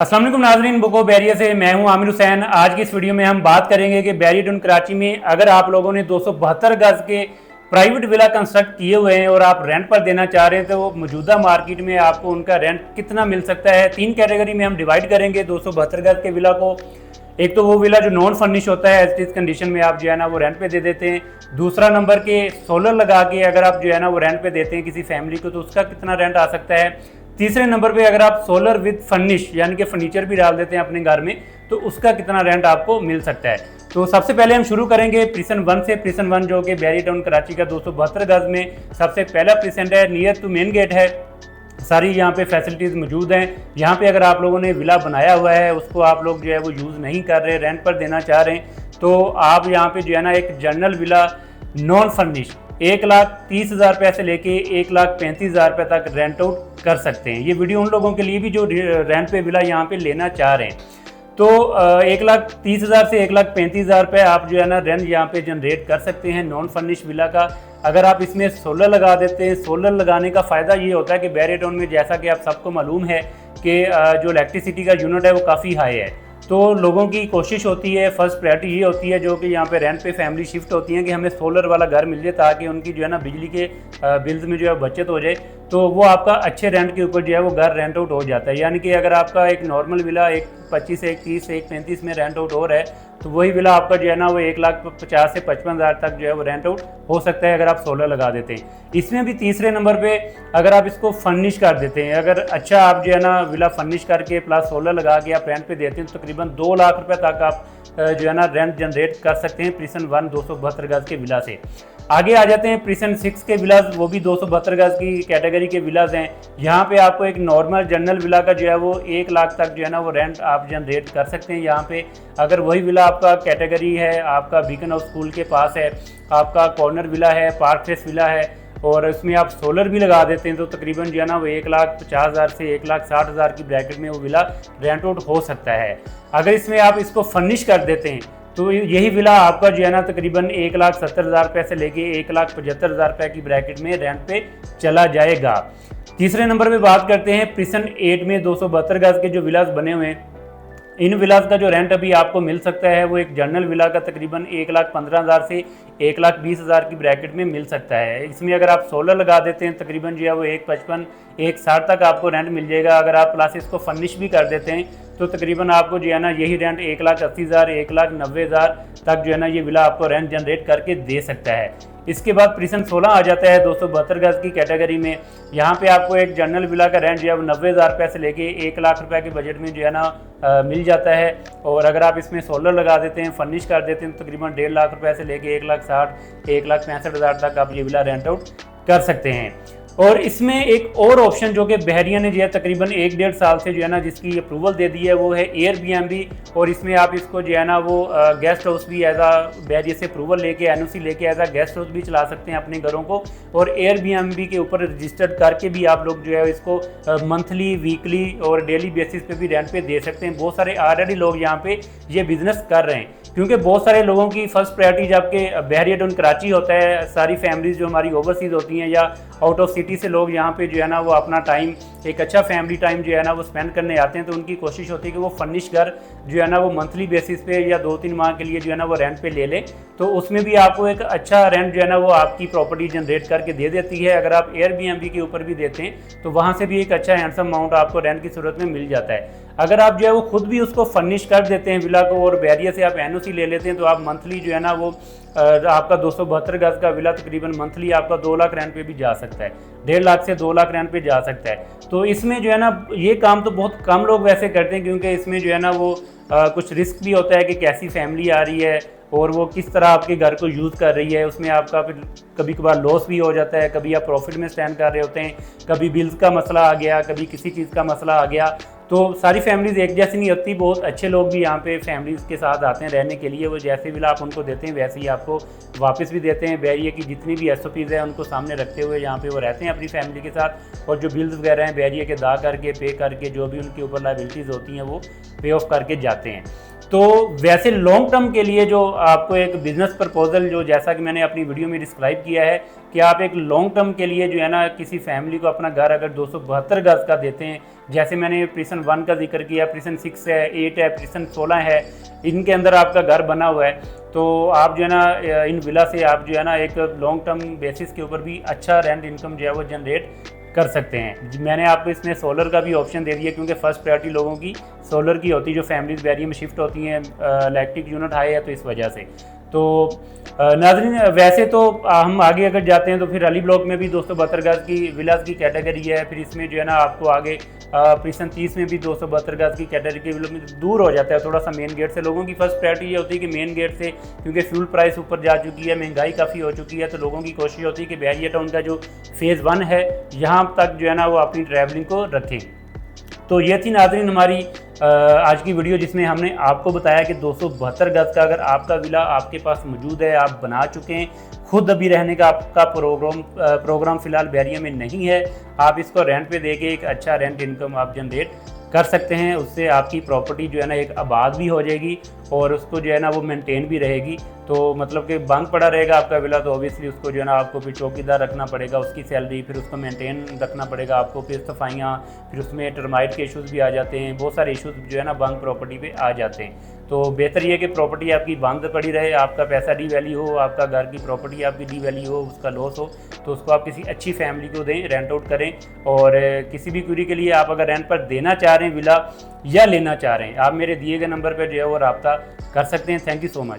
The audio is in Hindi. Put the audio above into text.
अस्सलाम वालेकुम नाज़रीन, बुक ऑफ बैरिया से मैं हूं आमिर हुसैन। आज की इस वीडियो में हम बात करेंगे कि बैरिया टाउन कराची में अगर आप लोगों ने 272 गज के प्राइवेट विला कंस्ट्रक्ट किए हुए हैं और आप रेंट पर देना चाह रहे हैं तो मौजूदा मार्केट में आपको उनका रेंट कितना मिल सकता है। 3 कैटेगरी में हम डिवाइड करेंगे 272 गज के विला को। एक तो वो विला जो नॉन फर्निश होता है, एज इज कंडीशन में आप जो है ना वो रेंट पे दे देते हैं। दूसरा नंबर के सोलर लगा के अगर आप जो है ना वो रेंट पे देते हैं किसी फैमिली को तो उसका कितना रेंट आ सकता है। तीसरे नंबर पे अगर आप सोलर विद फर्निश यानी कि फर्नीचर भी डाल देते हैं अपने घर में तो उसका कितना रेंट आपको मिल सकता है। तो सबसे पहले हम शुरू करेंगे प्रिसन 1 से। प्रिसन 1 जो कि बैरिया टाउन कराची का 272 गज में सबसे पहला प्रिसेंट है, नियर टू मेन गेट है। सारी यहाँ पे फैसिलिटीज़ मौजूद हैं। यहाँ पे अगर आप लोगों ने विला बनाया हुआ है उसको आप लोग जो है वो यूज़ नहीं कर रहे, रेंट पर देना चाह रहे हैं तो आप यहाँ पे जो है ना एक जनरल विला नॉन फर्निश 1,30,000 से लेके 1,35,000 तक रेंट आउट कर सकते हैं। ये वीडियो उन लोगों के लिए भी जो रेंट पे विला यहाँ पे लेना चाह रहे हैं। तो 1,30,000 से 1,35,000 आप जो है ना रेंट यहाँ पे जनरेट कर सकते हैं नॉन फर्निश विला का। अगर आप इसमें सोलर लगा देते हैं, सोलर लगाने का फ़ायदा ये होता है कि बैरिया टाउन में जैसा कि आप सबको मालूम है कि जो इलेक्ट्रिसिटी का यूनिट है वो काफ़ी हाई है। तो लोगों की कोशिश होती है, फर्स्ट प्रायोरिटी ये होती है जो कि यहाँ पे रेंट पे फैमिली शिफ्ट होती है कि हमें सोलर वाला घर मिल जाए ताकि उनकी जो है ना बिजली के बिल्स में जो है बचत हो जाए। तो वो आपका अच्छे रेंट के ऊपर जो है वो घर रेंट आउट हो जाता है। यानी कि अगर आपका एक नॉर्मल विला 1,25 से 1,30 से 1,35 में रेंट आउट हो रहा है तो वही विला आपका जो है ना वो 1,50,000 से 55,000 तक जो है वो रेंट आउट हो सकता है अगर आप सोलर लगा देते हैं। इसमें भी तीसरे नंबर पे अगर आप इसको फर्निश कर देते हैं, अगर अच्छा आप जो है ना विला फर्निश करके प्लस सोलर लगा के आप रेंट पे देते हैं तो तकरीबन 2 लाख रुपए तक आप जो है ना रेंट जनरेट कर सकते हैं प्रिसन 1 272 गज के विला से। आगे आ जाते हैं प्रिसन 6 के विलास, वो भी 272 गज की कैटेगरी के विलास हैं। यहाँ पे आपको एक नॉर्मल जनरल विला का जो है वो 1 लाख तक जो है ना वो रेंट आप जनरेट कर सकते हैं। यहाँ पे अगर वही विला आपका कैटेगरी है, आपका बीकन हाउस स्कूल के पास है, आपका कॉर्नर विला है, पार्क फेस विला है और इसमें आप सोलर भी लगा देते हैं तो तकरीबन जो है ना वो 1,50,000 से 1,60,000 की ब्रैकेट में वो विला रेंट आउट हो सकता है। अगर इसमें आप इसको फर्निश कर देते हैं तो यही विला आपका जो है ना तकरीबन 1,70,000 से लेके 1,75,000 की ब्रैकेट में रेंट पे चला जाएगा। तीसरे नंबर पे बात करते हैं प्रिसन 8 में 272 गज के जो विलास बने हुए हैं। इन विलास का जो रेंट अभी आपको मिल सकता है वो एक जनरल विला का तकरीबन 1,15,000 से 1,20,000 की ब्रैकेट में मिल सकता है। इसमें अगर आप सोलर लगा देते हैं तकरीबन जो है वो 1,55 1,60 तक आपको रेंट मिल जाएगा। अगर आप प्लस इसको फर्निश भी कर देते हैं तो तकरीबन आपको जो है ना यही रेंट 1,80,000 1,90,000 तक जो है ना ये विला आपको रेंट जनरेट करके दे सकता है। इसके बाद प्रिसन 16 आ जाता है 272 गज की कैटेगरी में। यहाँ पे आपको एक जनरल विला का रेंट जो है वो 90,000 से लेके 1 लाख रुपए के बजट में जो है ना मिल जाता है। और अगर आप इसमें सोलर लगा देते हैं, फर्निश कर देते हैं तो तकरीबन 1.5 लाख रुपए से लेके 1,60,000 1,65,000 तक आप ये विला रेंट आउट कर सकते हैं। और इसमें एक और ऑप्शन जो कि बहरिया ने जो है तकरीबन 1-1.5 साल से जो है ना जिसकी अप्रूवल दे दी है वो है एयरबीएनबी। और इसमें आप इसको जो है ना वो गेस्ट हाउस भी एज आ बहरिया से अप्रूवल लेके एनओसी लेके एज आ गेस्ट हाउस भी चला सकते हैं अपने घरों को। और एयरबीएनबी के ऊपर रजिस्टर्ड करके भी आप लोग जो है इसको मंथली, वीकली और डेली बेसिस पे भी रेंट पे दे सकते हैं। बहुत सारे ऑलरेडी लोग यहाँ पे ये बिजनेस कर रहे हैं क्योंकि बहुत सारे लोगों की फर्स्ट प्रायोरिटी जबकि बैरिया टाउन कराची होता है। सारी फैमिलीज जो हमारी ओवरसीज होती हैं या आउट ऑफ सिटी से लोग यहाँ पे जो है ना वो अपना टाइम, एक अच्छा फैमिली टाइम जो है ना वो स्पेंड करने आते हैं तो उनकी कोशिश होती है कि वो फर्निश घर जो है ना वो मंथली बेसिस पे या 2-3 माह के लिए जो है ना वो रेंट पे ले लें। तो उसमें भी आपको एक अच्छा रेंट जो है ना वो आपकी प्रॉपर्टी जनरेट करके दे देती है। अगर आप एयरबीएनबी के ऊपर भी देते हैं तो वहाँ से भी एक अच्छा हैंडसम अमाउंट आपको रेंट की सूरत में मिल जाता है। अगर आप जो है वो खुद भी उसको फर्निश कर देते हैं विला को और बैरिया से आप एनओसी ले लेते हैं तो आप मंथली जो है ना वो आपका 272 गज का विला तकरीबन मंथली आपका 2 लाख रेंट पे भी जा सकता है, 1.5 लाख से 2 लाख रेंट पे जा सकता है। तो इसमें जो है ना ये काम तो बहुत कम लोग वैसे करते हैं क्योंकि इसमें जो है ना वो कुछ रिस्क भी होता है कि कैसी फैमिली आ रही है और वो किस तरह आपके घर को यूज़ कर रही है। उसमें आपका फिर कभी कभार लॉस भी हो जाता है, कभी आप प्रॉफिट में स्टैंड कर रहे होते हैं, कभी बिल्स का मसला आ गया, कभी किसी चीज़ का मसला आ गया। तो सारी फैमिलीज़ एक जैसी नहीं होती। बहुत अच्छे लोग भी यहाँ पे फैमिलीज़ के साथ आते हैं रहने के लिए। वो जैसे विला आप उनको देते हैं वैसे ही आपको वापस भी देते हैं। बैरिया की जितनी भी एसओपीज़ है उनको सामने रखते हुए यहाँ पे वो रहते हैं अपनी फैमिली के साथ। और जो बिल्स वगैरह हैं बैरिया के अदा करके, पे करके, जो भी उनके ऊपर लायबिलिटीज़ होती हैं वो पे ऑफ करके जाते हैं। तो वैसे लॉन्ग टर्म के लिए जो आपको एक बिज़नेस प्रपोजल जो जैसा कि मैंने अपनी वीडियो में डिस्क्राइब किया है कि आप एक लॉन्ग टर्म के लिए जो है ना किसी फैमिली को अपना घर अगर 272 गज का देते हैं, जैसे मैंने प्रिसन 1 का जिक्र किया, प्रिसन 6 है, 8 है, प्रिसन 16 है, इनके अंदर आपका घर बना हुआ है, तो आप जो है ना इन विला से आप जो है ना एक लॉन्ग टर्म बेसिस के ऊपर भी अच्छा रेंट इनकम जो है वो जनरेट कर सकते हैं। मैंने आपको इसमें सोलर का भी ऑप्शन दे दिया, क्योंकि फर्स्ट प्रायोरिटी लोगों की सोलर की होती है, जो फैमिलीज बैरियर में शिफ्ट होती हैं, इलेक्ट्रिक यूनिट हाई है तो इस वजह से। तो नाज़रीन, वैसे तो हम आगे अगर जाते हैं तो फिर अली ब्लॉक में भी 272 गज की विलास की कैटेगरी है, फिर इसमें जो है ना आपको आगे प्रिसन 30 में भी 272 गज की कैटेगरी में दूर हो जाता है थोड़ा सा मेन गेट से। लोगों की फर्स्ट प्रायोरिटी ये होती है कि मेन गेट से, क्योंकि फ्यूल प्राइस ऊपर जा चुकी है, महंगाई काफ़ी हो चुकी है, तो लोगों की कोशिश होती है कि बैरियर टाउन का जो फेज़ 1 है यहाँ तक जो है ना वो अपनी ट्रैवलिंग को रखें। तो ये थी नाज़रीन हमारी आज की वीडियो, जिसमें हमने आपको बताया कि 272 गज का अगर आपका विला आपके पास मौजूद है, आप बना चुके हैं, खुद अभी रहने का आपका प्रोग्राम फ़िलहाल बैरियर में नहीं है, आप इसको रेंट पे देके एक अच्छा रेंट इनकम आप जनरेट कर सकते हैं। उससे आपकी प्रॉपर्टी जो है ना एक आबाद भी हो जाएगी और उसको जो है ना वो मेंटेन भी रहेगी। तो मतलब कि बंद पड़ा रहेगा आपका विला, तो ऑब्वियसली उसको जो है ना आपको फिर चौकीदार रखना पड़ेगा, उसकी सैलरी, फिर उसको मेंटेन रखना पड़ेगा आपको, फिर सफाइयाँ, फिर उसमें टर्माइट के इशूज़ भी आ जाते हैं, बहुत सारे इशूज़ जो है ना बंद प्रॉपर्टी पे आ जाते हैं। तो बेहतर ये है कि प्रॉपर्टी आपकी बंद पड़ी रहे, आपका पैसा डी वैल्यू हो, आपका घर की प्रॉपर्टी आपकी डी वैल्यू हो, उसका लॉस हो, तो उसको आप किसी अच्छी फैमिली को दें, रेंट आउट करें। और किसी भी क्वेरी के लिए आप अगर रेंट पर देना चाह रहे हैं विला या लेना चाह रहे हैं, आप मेरे दिए गए नंबर पर जो है वो रब्ता कर सकते हैं। Thank you so much.